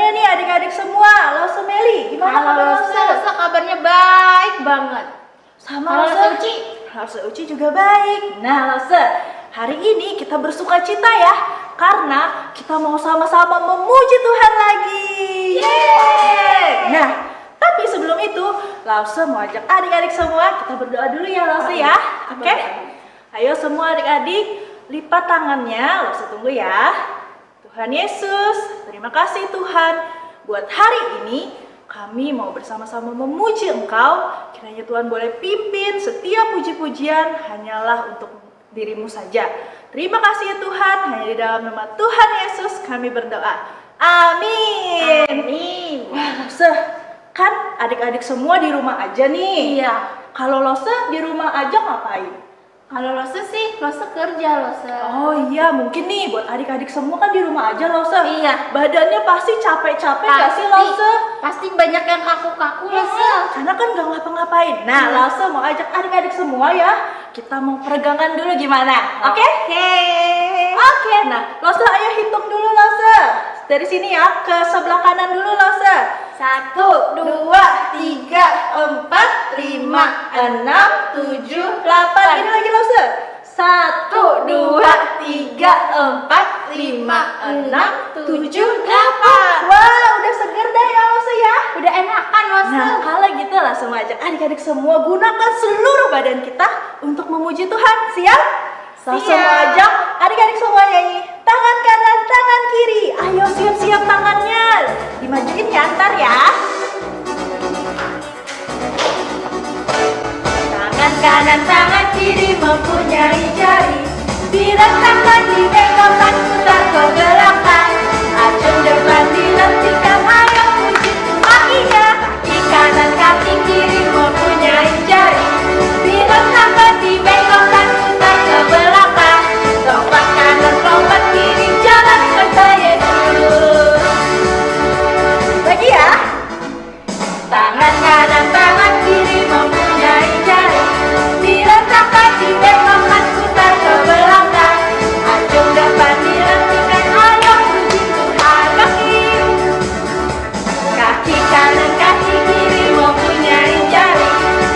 Gimana nih adik-adik semua? Lause Meli, gimana kabar Lause? Lause kabarnya baik banget. Sama Halo, Lause Uci. Lause Uci juga baik. Nah Lause, hari ini kita bersuka cita ya, karena kita mau sama-sama memuji Tuhan lagi. Yeay! Nah, tapi sebelum itu, Lause mau ajak adik-adik semua, kita berdoa dulu ya Lause ya. Oke? Ayo semua adik-adik, lipat tangannya, Lause tunggu ya. Tuhan Yesus, terima kasih Tuhan. Buat hari ini, kami mau bersama-sama memuji Engkau. Kiranya Tuhan boleh pimpin setiap puji-pujian hanyalah untuk dirimu saja. Terima kasih ya Tuhan, hanya di dalam nama Tuhan Yesus kami berdoa. Amin. Amin. Wah Lause, kan adik-adik semua di rumah aja nih. Iya. Kalau Lause di rumah aja ngapain? Kalau Lause sih, Lause kerja Lause. Oh iya, mungkin nih buat adik-adik semua kan di rumah aja Lause. Iya. Badannya pasti capek-capek gak sih Lause? Pasti banyak yang kaku-kaku Lause. Karena kan gak ngapa-ngapain. Nah Lause mau ajak adik-adik semua ya, kita mau peregangan dulu gimana? Oke? Oke, nah Lause ayo hitung dulu Lause. Dari sini ya, ke sebelah kanan dulu Lause. 1, 2, 3, 4, 5, 6, 7, 8. Ini lagi Lause. 1, 2, 3, 4, 5, 6, 7, 8. Wah, udah seger dah ya Lause ya. Udah enakan Lause. Nah, kalau gitu langsung ajak adik-adik semua gunakan seluruh badan kita untuk memuji Tuhan. Siap? Langsung Siap. ajak adik-adik semua nyanyi. Tangan kanan, tangan kiri. Ayo siap-siap tangannya. Dimajuin ya ntar ya. Tangan kanan, tangan kiri mempunyai jari. Bila tangan dibengkokkan putar ke belakang. Acung depan dilentikan, ayo puji kakinya. Kaki kanan, kaki kiri mempunyai jari. Bila tangan dibengkokkan putar ke belakang. Lompat kanan, lompat kiri, jalan serta Yesus. Lagi ya. Tangan kanan, tangan kiri mempunyai jari. Bila tangan dibengkokkan putar ke belakang. Acung depan dilentikan, ayo puji Tuhan. Kaki kanan, kaki kiri mempunyai jari.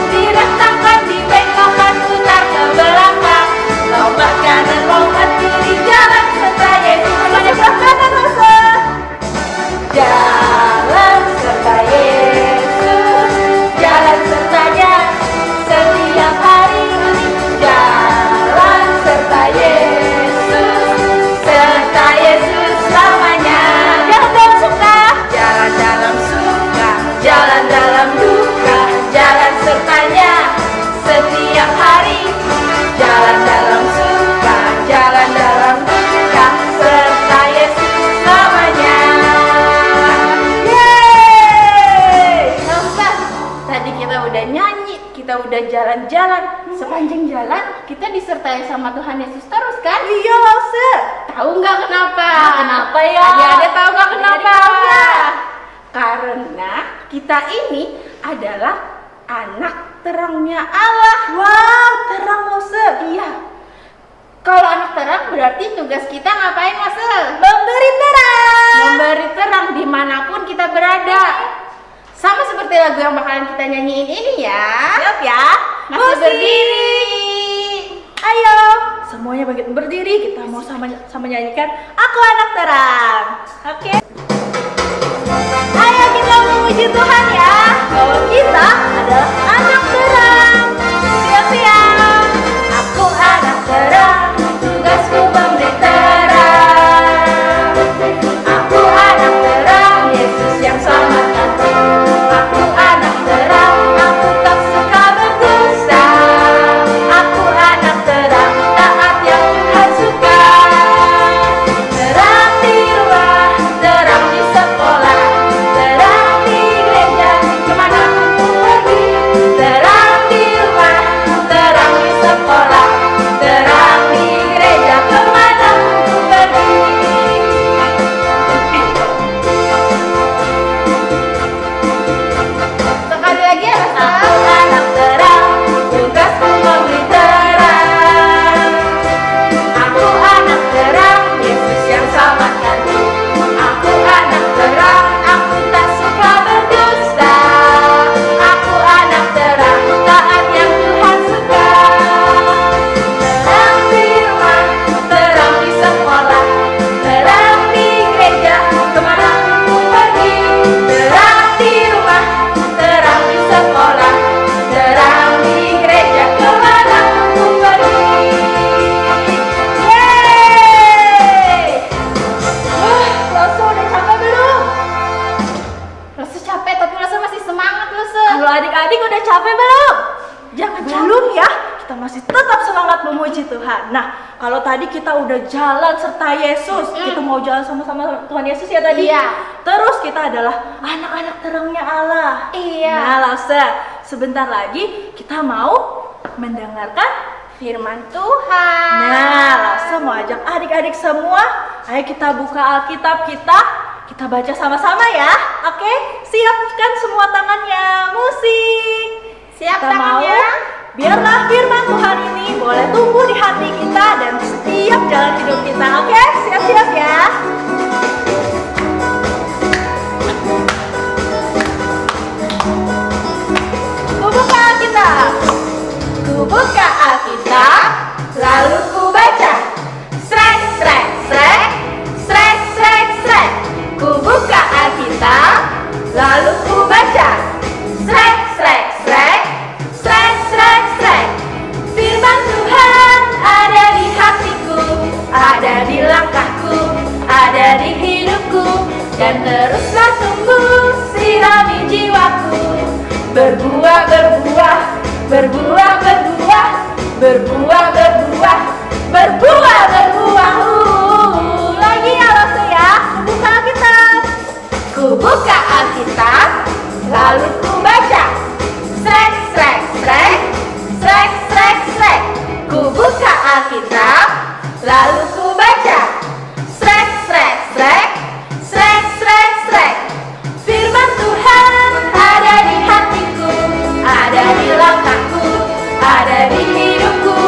Bila tangan dibengkokkan putar ke belakang. Lompat kanan, lompat kiri, jalan serta Yesus. Semuanya sebelah kanan Lause. Jalan serta Yesus, jalan sertanya setiap hari. Jalan serta Yesus selamanya. Jalan dalam suka, jalan dalam suka, jalan dalam duka, jalan sertanya setiap hari. Jalan dalam suka, jalan dalam duka, serta Yesus selamanya. Yeay! Lause, tadi kita udah nyanyi, kita udah jalan-jalan. Sepanjang jalan kita disertai sama Tuhan Yesus terus kan? Iya Lause. Tahu nggak kenapa? Kenapa ya? Adik-adik tahu nggak kenapa? Adik-adik tahu nggak? Karena kita ini adalah anak terangnya Allah. Wow, terang Lause. Iya. Kalau anak terang berarti tugas kita ngapain Lause? Memberi terang. Memberi terang dimanapun kita berada. Sama seperti lagu yang bakalan kita nyanyiin ini ya. Siap ya? Masih Musik. berdiri. Ayo, semuanya bangkit berdiri. Kita mau sama nyanyikan Aku Anak Terang. Oke. Ayo kita memuji Tuhan ya. Kalau kita adalah anak terang. Siap-siap. Aku anak terang, tugasku memberi terang. Aku anak terang, Yesus yang selamatkan. Aku anak terang, aku tak suka berdosa. Aku anak terang, taat yang Tuhan suka. Terang di rumah, terang di sekolah, terang di gereja, kemanapun ku pergi. memuji Tuhan. Nah, kalau tadi kita udah jalan serta Yesus, kita mau jalan sama-sama Tuhan Yesus ya tadi. Iya. Terus kita adalah anak-anak terangnya Allah. Iya. Nah, Lause, sebentar lagi kita mau mendengarkan Firman Tuhan. Nah, Lause mau ajak adik-adik semua, ayo kita buka Alkitab kita baca sama-sama ya. Oke, siapkan semua tangannya, musik. Siap Kita tangannya? mau, biarlah firman Tuhan ini boleh tumbuh di hati kita dan setiap jalan hidup kita. Oke, siap-siap ya. Kubuka Alkitab. Kubuka Alkitab, lalu ku baca. Srek, srek, srek, srek, srek, srek. Kubuka Alkitab, lalu ku baca. Srek, srek, srek, srek, srek, srek. Firman Tuhan ada di hatiku, ada di langkahku, ada di hidupku, dan teruslah tumbuh sirami jiwaku. Berbuah, berbuah, berbuah, berbuah, berbuah, berbuah, berbuah, berbuah. Lagi ya Lause ya, buka Alkitab. Ku buka Alkitab, lalu ku baca. Srek, srek, srek, srek, srek, srek. Ku buka Alkitab, lalu ku baca. Srek, srek, srek, srek, srek, srek. Firman Tuhan ada di hatiku, ada di langkahku, ada di hidupku,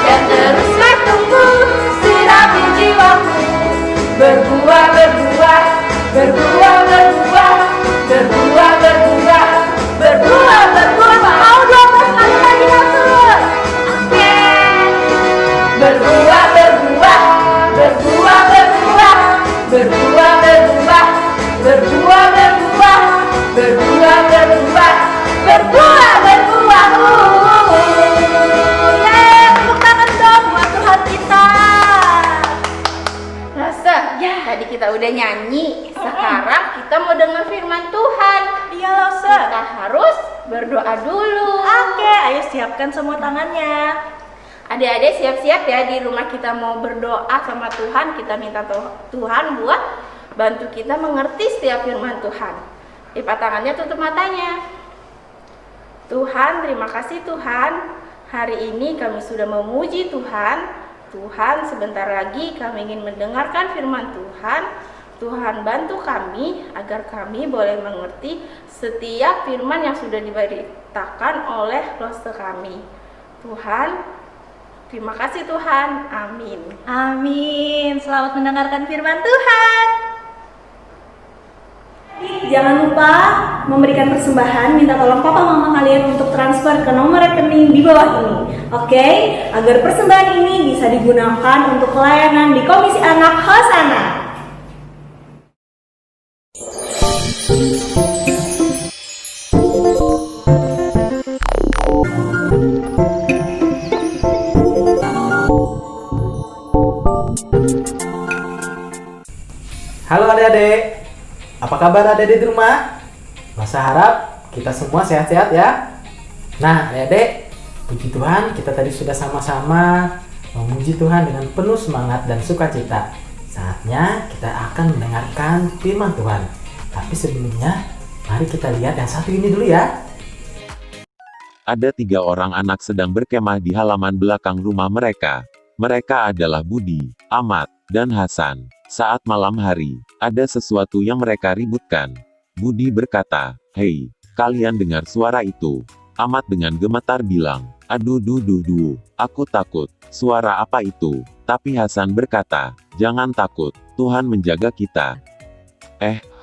dan teruslah tumbuh sirami jiwaku. Berbuah, berbuah, berbuah, berbuah, berbuah, berbuah, berbuah, berbuah. Mau 12 kali lagi langsung. Oke. Berbuah, berbuah, berbuah, berbuah, berbuah, berbuah, berbuah, berbuah, berbuah, berbuah, berbuah, berbuah. Yeay, tepuk tangan dong buat Tuhan kita. Lause, Ya. tadi kita udah nyanyi. Sekarang kita mau dengar firman Tuhan. Iya Lause. Kita harus berdoa dulu. Oke, ayo siapkan semua tangannya. Adik-adik siap-siap ya, di rumah kita mau berdoa sama Tuhan. Kita minta Tuhan buat bantu kita mengerti setiap firman Tuhan. Lipat tangannya, tutup matanya. Tuhan, terima kasih Tuhan. Hari ini kami sudah memuji Tuhan. Tuhan, sebentar lagi kami ingin mendengarkan firman Tuhan. Tuhan, bantu kami agar kami boleh mengerti setiap firman yang sudah diberitakan oleh Lause kami. Tuhan, terima kasih Tuhan. Amin. Amin. Selamat mendengarkan firman Tuhan. Jangan lupa memberikan persembahan, minta tolong papa mama kalian untuk transfer ke nomor rekening di bawah ini. Oke, agar persembahan ini bisa digunakan untuk pelayanan di Komisi Anak Hosana. Halo adik-adik, apa kabar adik-adik di rumah? Masa harap kita semua sehat-sehat ya. Nah adik-adik, puji Tuhan kita tadi sudah sama-sama memuji Tuhan dengan penuh semangat dan sukacita. Saatnya kita akan mendengarkan firman Tuhan. Tapi sebelumnya, mari kita lihat yang satu ini dulu ya. Ada 3 orang anak sedang berkemah di halaman belakang rumah mereka. Mereka adalah Budi, Ahmad, dan Hasan. Saat malam hari, ada sesuatu yang mereka ributkan. Budi berkata, "Hei, kalian dengar suara itu?" Ahmad dengan gemetar bilang, "Aduh duh duh duh, aku takut. Suara apa itu?" Tapi Hasan berkata, "Jangan takut, Tuhan menjaga kita."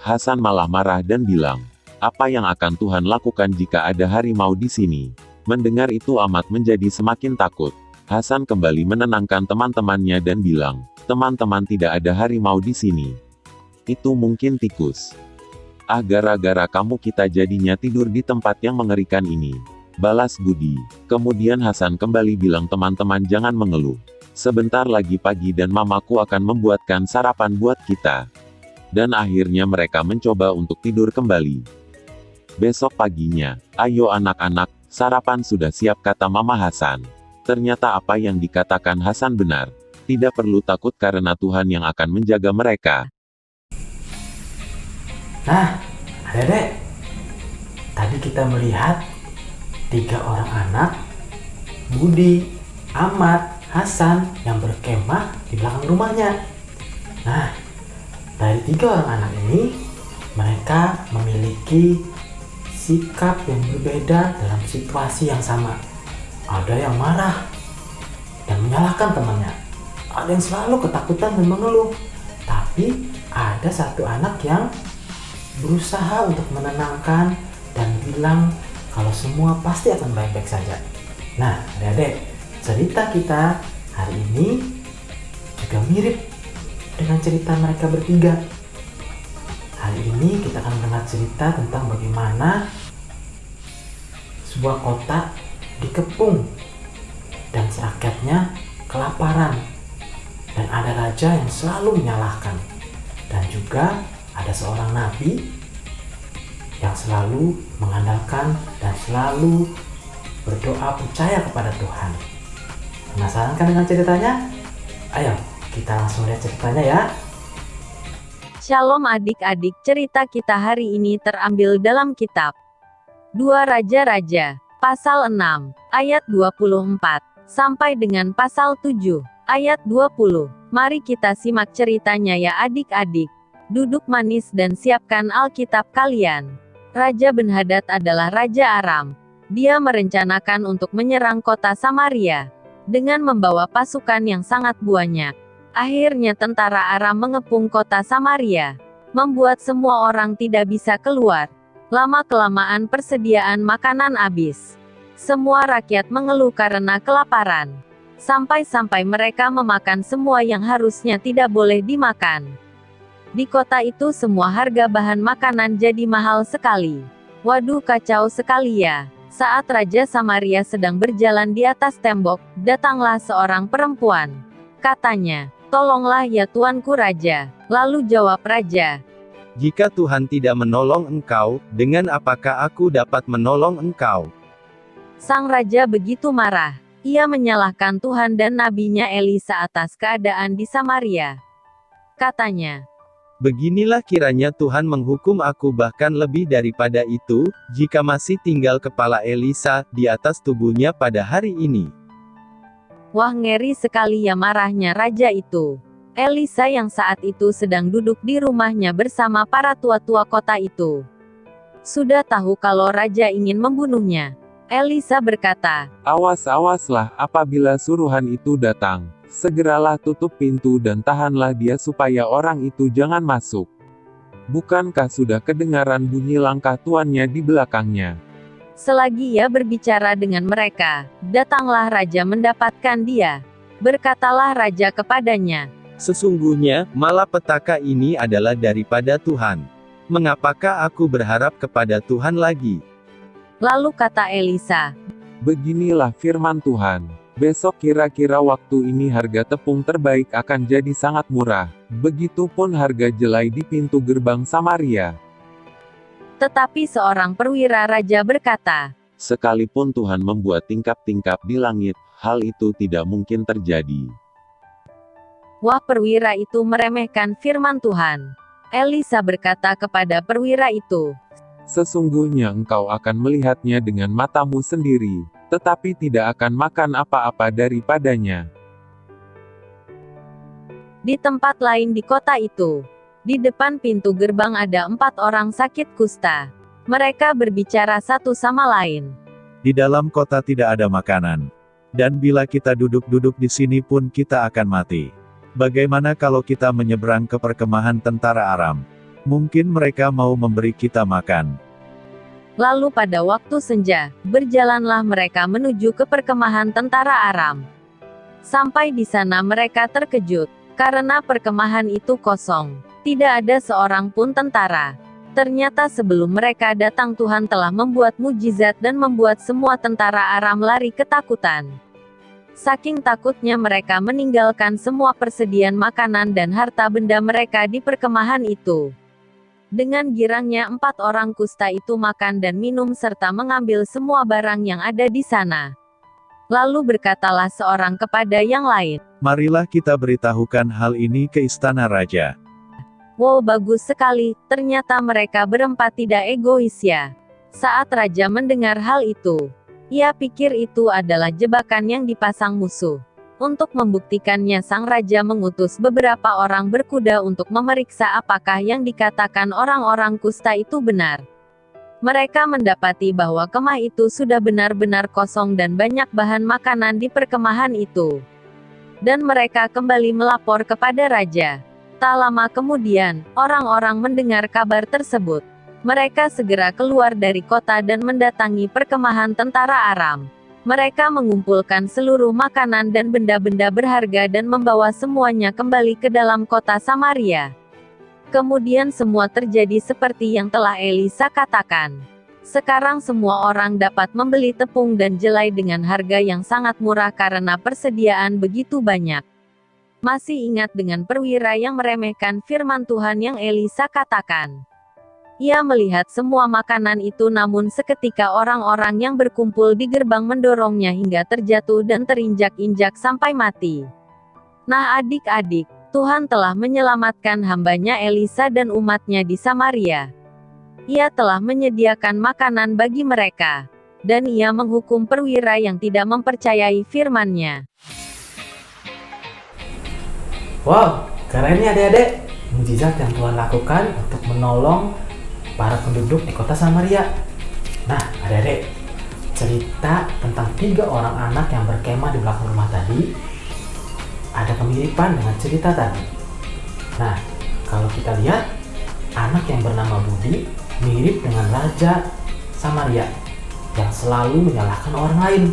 Hasan malah marah dan bilang, "Apa yang akan Tuhan lakukan jika ada harimau di sini?" Mendengar itu Ahmad menjadi semakin takut. Hasan kembali menenangkan teman-temannya dan bilang, "Teman-teman, tidak ada harimau di sini. Itu mungkin tikus. Gara-gara kamu kita jadinya tidur di tempat yang mengerikan ini," balas Budi. Kemudian Hasan kembali bilang, "Teman-teman jangan mengeluh. Sebentar lagi pagi dan mamaku akan membuatkan sarapan buat kita." Dan akhirnya mereka mencoba untuk tidur kembali. Besok paginya, "Ayo anak-anak, sarapan sudah siap," kata Mama Hasan. Ternyata apa yang dikatakan Hasan benar. Tidak perlu takut karena Tuhan yang akan menjaga mereka. Nah, adik-adik, tadi kita melihat 3 orang anak, Budi, Ahmad, Hasan yang berkemah di belakang rumahnya. Nah, dari 3 orang anak ini, mereka memiliki sikap yang berbeda dalam situasi yang sama. Ada yang marah dan menyalahkan temannya. Ada yang selalu ketakutan dan mengeluh. Tapi ada satu anak yang berusaha untuk menenangkan dan bilang kalau semua pasti akan baik-baik saja. Nah, adik-adik, cerita kita hari ini juga mirip dengan cerita mereka bertiga. Hari ini kita akan mendengar cerita tentang bagaimana sebuah kota dikepung dan rakyatnya kelaparan, dan ada raja yang selalu menyalahkan, dan juga ada seorang nabi yang selalu mengandalkan dan selalu berdoa percaya kepada Tuhan. Penasaran kan dengan ceritanya? Ayo kita langsung lihat ceritanya ya. Shalom adik-adik, cerita kita hari ini terambil dalam kitab 2 Raja-Raja, pasal 6, ayat 24, sampai dengan pasal 7, ayat 20. Mari kita simak ceritanya ya adik-adik. Duduk manis dan siapkan Alkitab kalian. Raja Ben-Hadad adalah Raja Aram. Dia merencanakan untuk menyerang kota Samaria dengan membawa pasukan yang sangat banyak. Akhirnya tentara Aram mengepung kota Samaria, membuat semua orang tidak bisa keluar. Lama-kelamaan persediaan makanan habis. Semua rakyat mengeluh karena kelaparan. Sampai-sampai mereka memakan semua yang harusnya tidak boleh dimakan. Di kota itu semua harga bahan makanan jadi mahal sekali. Waduh, kacau sekali ya. Saat Raja Samaria sedang berjalan di atas tembok, datanglah seorang perempuan. Katanya, "Tolonglah ya tuanku Raja." Lalu jawab Raja, "Jika Tuhan tidak menolong engkau, dengan apakah aku dapat menolong engkau?" Sang raja begitu marah. Ia menyalahkan Tuhan dan nabinya Elisa atas keadaan di Samaria. Katanya, "Beginilah kiranya Tuhan menghukum aku, bahkan lebih daripada itu, jika masih tinggal kepala Elisa di atas tubuhnya pada hari ini." Wah, ngeri sekali ya marahnya raja itu. Elisa yang saat itu sedang duduk di rumahnya bersama para tua-tua kota itu. Sudah tahu kalau raja ingin membunuhnya. Elisa berkata, Awas-awaslah apabila suruhan itu datang. Segeralah tutup pintu dan tahanlah dia supaya orang itu jangan masuk. Bukankah sudah kedengaran bunyi langkah tuannya di belakangnya? selagi ia berbicara dengan mereka, datanglah raja mendapatkan dia. Berkatalah raja kepadanya, "Sesungguhnya, malapetaka ini adalah daripada Tuhan. Mengapakah aku berharap kepada Tuhan lagi?" lalu kata Elisa, Beginilah firman Tuhan. Besok kira-kira waktu ini harga tepung terbaik akan jadi sangat murah. Begitupun harga jelai di pintu gerbang Samaria. tetapi seorang perwira raja berkata, Sekalipun Tuhan membuat tingkap-tingkap di langit, hal itu tidak mungkin terjadi. wah, perwira itu meremehkan firman Tuhan. Elisa berkata kepada perwira itu, Sesungguhnya engkau akan melihatnya dengan matamu sendiri, tetapi tidak akan makan apa-apa daripadanya. di tempat lain di kota itu, di depan pintu gerbang ada 4 orang sakit kusta. Mereka berbicara satu sama lain. Di dalam kota tidak ada makanan. Dan bila kita duduk-duduk di sini pun kita akan mati. Bagaimana kalau kita menyeberang ke perkemahan tentara Aram? Mungkin mereka mau memberi kita makan. Lalu pada waktu senja, berjalanlah mereka menuju ke perkemahan tentara Aram. Sampai di sana mereka terkejut, karena perkemahan itu kosong. Tidak ada seorang pun tentara. Ternyata sebelum mereka datang Tuhan telah membuat mujizat dan membuat semua tentara Aram lari ketakutan. Saking takutnya mereka meninggalkan semua persediaan makanan dan harta benda mereka di perkemahan itu. Dengan girangnya 4 orang kusta itu makan dan minum serta mengambil semua barang yang ada di sana. Lalu berkatalah seorang kepada yang lain, Marilah kita beritahukan hal ini ke istana raja. "Wow, bagus sekali, ternyata mereka berempat tidak egois ya." Saat raja mendengar hal itu, ia pikir itu adalah jebakan yang dipasang musuh. Untuk membuktikannya, sang raja mengutus beberapa orang berkuda untuk memeriksa apakah yang dikatakan orang-orang kusta itu benar. Mereka mendapati bahwa kemah itu sudah benar-benar kosong dan banyak bahan makanan di perkemahan itu. Dan mereka kembali melapor kepada raja. Tak lama kemudian, orang-orang mendengar kabar tersebut. Mereka segera keluar dari kota dan mendatangi perkemahan tentara Aram. Mereka mengumpulkan seluruh makanan dan benda-benda berharga dan membawa semuanya kembali ke dalam kota Samaria. Kemudian semua terjadi seperti yang telah Elisa katakan. Sekarang semua orang dapat membeli tepung dan jelai dengan harga yang sangat murah karena persediaan begitu banyak. Masih ingat dengan perwira yang meremehkan firman Tuhan yang Elisa katakan? Ia melihat semua makanan itu, namun seketika orang-orang yang berkumpul di gerbang mendorongnya hingga terjatuh dan terinjak-injak sampai mati. Nah adik-adik, Tuhan telah menyelamatkan hambanya Elisa dan umatnya di Samaria. Ia telah menyediakan makanan bagi mereka. Dan ia menghukum perwira yang tidak mempercayai firman-Nya. Wow, keren ya adik-adik. Mujizat yang Tuhan lakukan untuk menolong para penduduk di kota Samaria. Nah, adik-adik, cerita tentang 3 orang anak yang berkemah di belakang rumah tadi ada kemiripan dengan cerita tadi. Nah, kalau kita lihat, anak yang bernama Budi mirip dengan Raja Samaria yang selalu menyalahkan orang lain.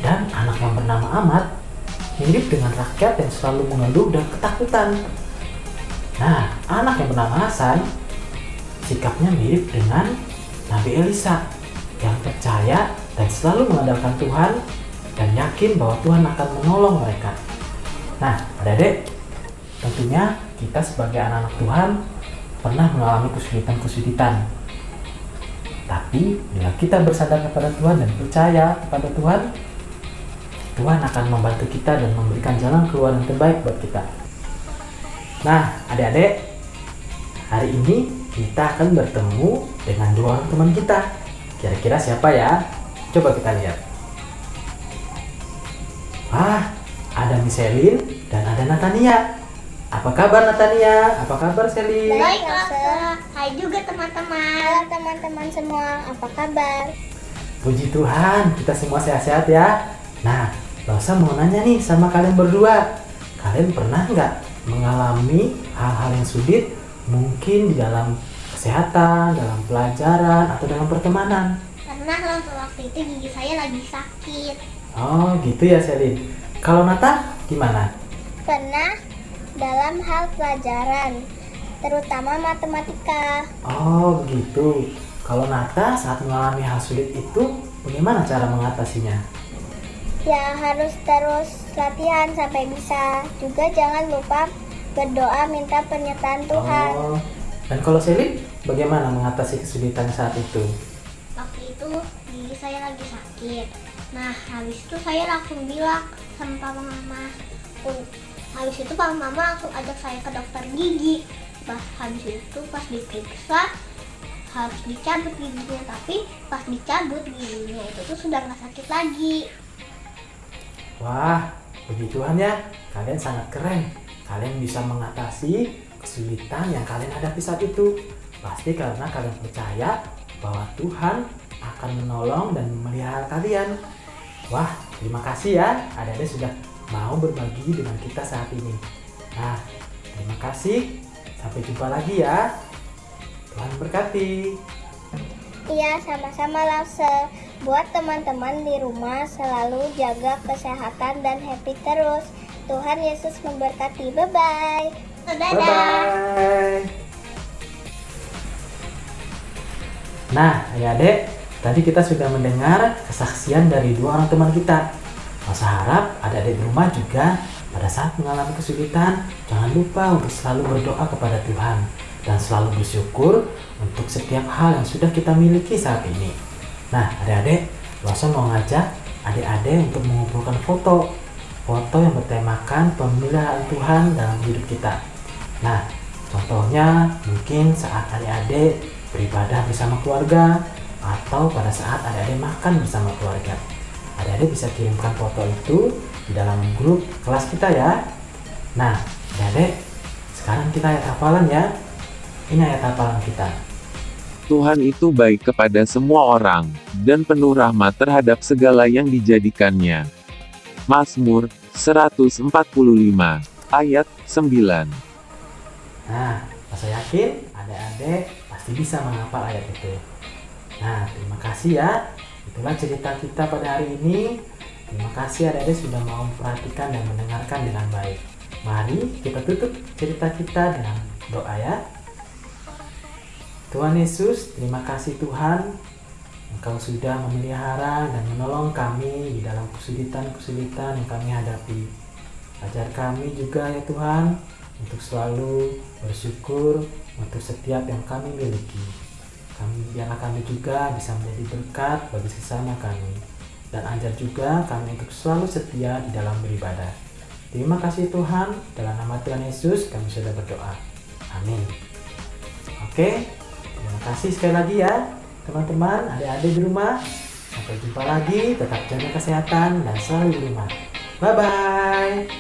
Dan anak yang bernama Ahmad mirip dengan rakyat yang selalu mengeluh dan ketakutan. Nah, anak yang bernama Hasan sikapnya mirip dengan Nabi Elisa yang percaya dan selalu mengandalkan Tuhan dan yakin bahwa Tuhan akan menolong mereka. Nah, adik-adik, tentunya kita sebagai anak-anak Tuhan pernah mengalami kesulitan-kesulitan. Tapi bila kita bersandar kepada Tuhan dan percaya kepada Tuhan, Tuhan akan membantu kita dan memberikan jalan keluar yang terbaik buat kita. Nah, adik-adik, hari ini kita akan bertemu dengan 2 orang teman kita. Kira-kira siapa ya? Coba kita lihat. Ada Miss Selin dan ada Natania. Apa kabar Natania? Apa kabar Selin? Baik, Lasa. Hai juga teman-teman. Halo teman-teman semua, apa kabar? Puji Tuhan, kita semua sehat-sehat ya. Nah, Lasa mau nanya nih sama kalian berdua. Kalian pernah nggak mengalami hal-hal yang sulit? Mungkin di dalam kesehatan, dalam pelajaran, atau dalam pertemanan? Pernah loh, waktu itu gigi saya lagi sakit. Oh gitu ya Selin. Kalau Nata gimana? Pernah dalam hal pelajaran, terutama matematika. Oh begitu. Kalau Nata saat mengalami hal sulit itu bagaimana cara mengatasinya? Ya harus terus latihan sampai bisa. Juga jangan lupa berdoa minta penyertaan Tuhan. Oh. Dan kalau Selin bagaimana mengatasi kesulitan saat itu? Waktu itu gigi saya lagi sakit. Nah habis itu saya langsung bilang sama papa mama. Habis itu papa mama langsung ajak saya ke dokter gigi. Habis itu pas diperiksa harus dicabut giginya, tapi pas dicabut giginya itu tuh sudah nggak sakit lagi. Wah, puji Tuhan ya, kalian sangat keren. Kalian bisa mengatasi kesulitan yang kalian hadapi saat itu. Pasti karena kalian percaya bahwa Tuhan akan menolong dan memelihara kalian. Wah, terima kasih ya, adik-adik sudah mau berbagi dengan kita saat ini. Nah, terima kasih. Sampai jumpa lagi ya. Tuhan berkati. Iya, sama-sama Lause. Buat teman-teman di rumah selalu jaga kesehatan dan happy terus. Tuhan Yesus memberkati. Bye-bye. Dadah. Bye-bye. Nah, adik-adik, tadi kita sudah mendengar kesaksian dari 2 orang teman kita. Masa harap adik-adik di rumah juga pada saat mengalami kesulitan, jangan lupa untuk selalu berdoa kepada Tuhan dan selalu bersyukur untuk setiap hal yang sudah kita miliki saat ini. Nah, adik-adik, Lasa mau ngajak adik-adik untuk mengumpulkan foto yang bertemakan pemeliharaan Tuhan dalam hidup kita. Nah, contohnya mungkin saat adik-adik beribadah bersama keluarga atau pada saat adik-adik makan bersama keluarga. Adik-adik bisa kirimkan foto itu di dalam grup kelas kita ya. Nah, adik-adik, sekarang kita ayat hafalan ya. Ini ayat hafalan kita. Tuhan itu baik kepada semua orang, dan penuh rahmat terhadap segala yang dijadikannya. Mazmur 145, ayat 9. Nah, saya yakin adik-adik pasti bisa menghafal ayat itu. Nah, terima kasih ya. Itulah cerita kita pada hari ini. Terima kasih adik-adik sudah mau memperhatikan dan mendengarkan dengan baik. Mari kita tutup cerita kita dengan doa ya. Tuhan Yesus, terima kasih Tuhan, Engkau sudah memelihara dan menolong kami di dalam kesulitan-kesulitan yang kami hadapi. Ajar kami juga ya Tuhan, untuk selalu bersyukur untuk setiap yang kami miliki. Biarlah kami juga bisa menjadi berkat bagi sesama kami. Dan ajar juga kami untuk selalu setia di dalam beribadah. Terima kasih Tuhan, dalam nama Tuhan Yesus kami sudah berdoa. Amin. Oke. Terima kasih sekali lagi ya teman-teman, adik-adik di rumah. Sampai jumpa lagi, tetap jaga kesehatan dan selalu di rumah. Bye-bye.